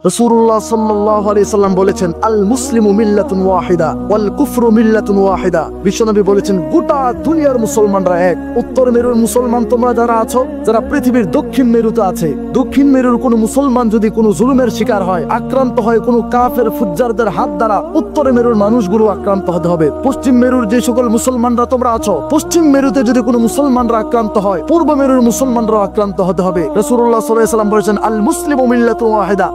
রাসূলুল্লাহ সাল্লাল্লাহু আলাইহি সাল্লাম বলেছেন, আল মুসলিমু মিল্লাতুন ওয়াহিদা ওয়াল কুফরু মিল্লাতুন ওয়াহিদা। বিশ্বনবী বলেছেন, গোটা দুনিয়ার মুসলমানরা এক। উত্তর মেরুর মুসলমান তোমরা যারা আছো, যারা পৃথিবীর দক্ষিণ মেরুতে আছে, দক্ষিণ মেরুর কোন মুসলমান যদি কোনো জুলুমের শিকার হয়, আক্রান্ত হয় কোনো কাফের ফুজ্জারদের হাত দ্বারা, উত্তর মেরুর মানুষগুলো আক্রান্ত হতে হবে। পশ্চিম মেরুর যে সকল মুসলমানরা তোমরা আছো, পশ্চিম মেরুতে যদি কোনো মুসলমানরা আক্রান্ত হয়, পূর্ব মেরুর মুসলমানরা আক্রান্ত হতে হবে। রাসূলুল্লাহ সাল্লাল্লাহু আলাইহি সাল্লাম বলেছেন, আল মুসলিমু মিল্লাতুন ওয়াহিদা।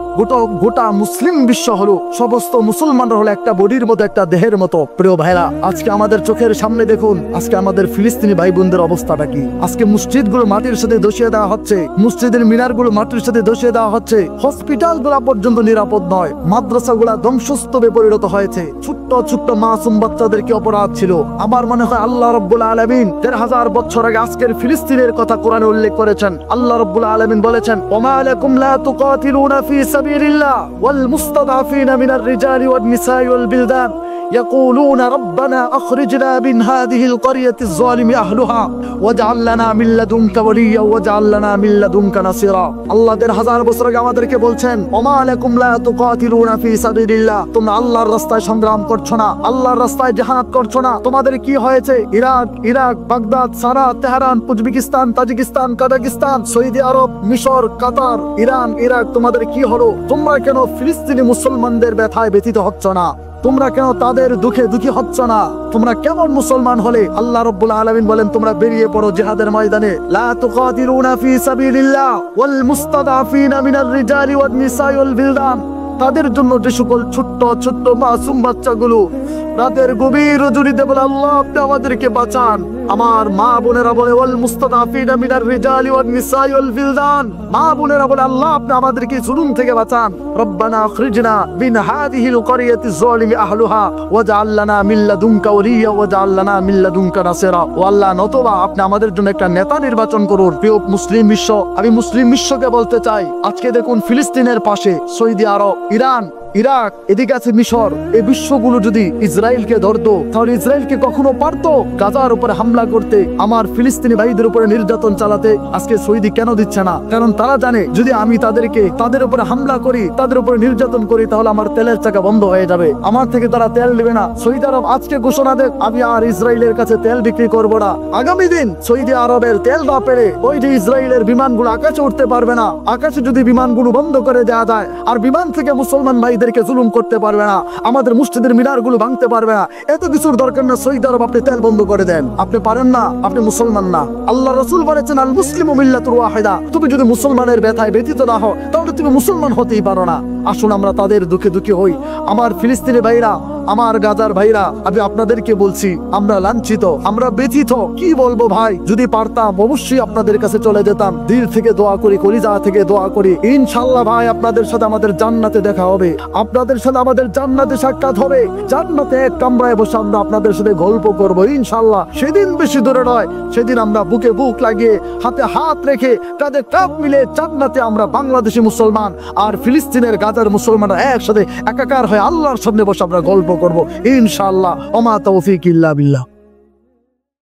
গোটা মুসলিম বিশ্ব হলো, সমস্ত মুসলমানরা হলো একটা বডির মতো, একটা দেহের মতো। প্রিয় ভাইরা, আজকে আমাদের চোখের সামনে দেখুন, আজকে আমাদের ফিলিস্তিনি ভাই বোনদের অবস্থাটা কি। আজকে মসজিদগুলো মাটির সাথে ধসিয়ে দেওয়া হচ্ছে, মসজিদের মিনারগুলো মাটির সাথে ধসিয়ে দেওয়া হচ্ছে, হসপিটালগুলো পর্যন্ত নিরাপদ নয়, মাদ্রাসাগুলো ধ্বংসস্তূপে পরিণত হয়েছে। ছোট্ট ছোট্ট মাসুম বাচ্চাদেরকে অপরাধ ছিল। আমার মনে হয় আল্লাহ রাব্বুল আলামিন ১৫০০ বছর আগে আজকের ফিলিস্তিনের কথা কোরআনে উল্লেখ করেছেন। আল্লাহ রাব্বুল আলামিন বলেছেন, ওমা লাকুম লা তুকাতিলুনা ফি সাবিলিল্লাহ ওয়াল মুস্তাদআফিনা মিনার রিজালি ওয়ান নিসাই ওয়াল বিলদান يقولون ربنا أخرجنا من هذه القرية الظالم أهلها واجعل لنا من لدنك وليا واجعل لنا من لدنك نصيرا। আল্লাহ ১৫০০ বছর আগে আমাদেরকে বলছেন, ওমা লাকুম লা তুকাতিলুনা ফি সাবিলিল্লাহ, তোমরা আল্লাহর রাস্তায় সংগ্রাম করছো না, আল্লাহর রাস্তায় জিহাদ করছো না। তোমাদের কি হয়েছে? ইরাক, বাগদাদ, সারা, Tehran, Uzbekistan, Tajikistan, Kazakhstan, Saudi Arab, মিশর, কাতার, ইরান, ইরাক, তোমাদের কি হলো? তোমরা কেন ফিলিস্তিনি মুসলমানদের ব্যথায় ব্যথিত হচ্ছ না? তোমরা কেন তাদের দুঃখে দুঃখী হচ্ছ না? তোমরা কেমন মুসলমান হলে? আল্লাহ রাব্বুল আলামিন বলেন, তোমরা বেরিয়ে পড়ো জিহাদের ময়দানে। লা তুকাতিলুনা ফি সাবিলিল্লাহ ওয়াল মুস্তাদআফিনা মিনার রিজালি ওয়ান নিসাই ওয়াল বিলদান। তাদের জন্য যে সকল ছোট্ট ছোট্ট মাসুম বাচ্চাগুলো রাতের গভীর রজনীতে বলে, আল্লাহ আপনি আমাদেরকে বাঁচান। আমার মা বোনেরা বলে, ওয়াল মুস্তাদআফিনা মিনার রিজালি ওয়ান নিসাই ওয়াল বিলদান। মা বোনেরা বলে, আল্লাহ আপনি আমাদেরকে জুলুম থেকে বাঁচান। রব্বানা আখরিজনা মিন হাযিহিল ক্বরিয়াতি যালিমি আহলুহা ওয়াজআল লানা মিন লাদুনকা ওয়ালিয়্যা ওয়াজআল লানা মিন লাদুনকা নাসিরা। ও আল্লাহ, নতবা আপনি আমাদের জন্য একটা নেতা নির্বাচন করুন। প্রিয় মুসলিম বিশ্ব, আমি মুসলিম বিশ্বকে বলতে চাই, আজকে দেখুন ফিলিস্তিনের পাশে সৌদি আরব, ইরান, ইরাক, এদিকে আছে মিশর। এই বিশ্বগুলো যদি ইসরায়েলকে ধরতো, তাহলে ইসরায়েলকে কখনো পারতো গাজার উপরে হামলা করতে, আমার ফিলিস্তিনি ভাইদের উপরে নির্যাতন চালাতে? আজকে সৌদি কেন দিচ্ছে না? কারণ তারা জানে, যদি আমি তাদের উপরে হামলা করি, তাদের উপরে নির্যাতন করি, তাহলে আমার তেলের চাকা বন্ধ হয়ে যাবে, আমার থেকে তারা তেল নেবে না। সৌদি আরব আজকে ঘোষণা দেখ, আমি আর ইসরায়েলের কাছে তেল বিক্রি করবো না। আগামী দিন সৌদি আরবের তেল না পেলে ওই যে ইসরায়েলের বিমানগুলো আকাশে উঠতে পারবে না। আকাশে যদি বিমানগুলো বন্ধ করে দেওয়া যায়, আর বিমান থেকে মুসলমান ভাই জুলুম করতে পারবে না, আমাদের মসজিদের মিনারগুলো ভাঙতে পারবে না, এত কিছুর দরকার না। সৌদি আরব আপনি তেল বন্ধ করে দেন, আপনি পারেন না, আপনি মুসলমান না। আল্লাহ রাসূল বলেছেন, আল মুসলিমু মিল্লাতুন ওয়াহিদা। তুমি যদি মুসলমানের ব্যথায় ব্যথিত না হও, তাহলে তুমি মুসলমান হতেই পারো না। আসুন আমরা তাদের দুঃখে দুঃখী হই। আমার ফিলিস্তিনি ভাইরা, আমার গাজার ভাইরা, আমি আপনাদেরকে বলছি, আমরা লাঞ্ছিত, আমরা ব্যথিত। কি বলবো ভাই, যদি পারতাম অবশ্যই আপনাদের কাছে চলে যেতাম। দিল থেকে দোয়া করি, কলিজা থেকে দোয়া করি, ইনশাআল্লাহ ভাই আপনাদের সাথে আমাদের জান্নাতে দেখা হবে, আপনাদের সাথে আমাদের জান্নাতে সাক্ষাৎ হবে। জান্নাতে এক কামরায় বসে আমরা আপনাদের সাথে গল্প করব ইনশাআল্লাহ। সেদিন বেশি দূরে নয়, সেদিন আমরা বুকে বুক লাগিয়ে, হাতে হাত রেখে, কাঁধে কাঁধ মিলে জান্নাতে আমরা বাংলাদেশি মুসলমান আর ফিলিস্তিনের গাজার মুসলমানরা একসাথে একাকার হয়ে আল্লাহর সামনে বসে আমরা গল্প করব ইনশাআল্লাহ। ওমা তৌফিক ইল্লা বিল্লাহ।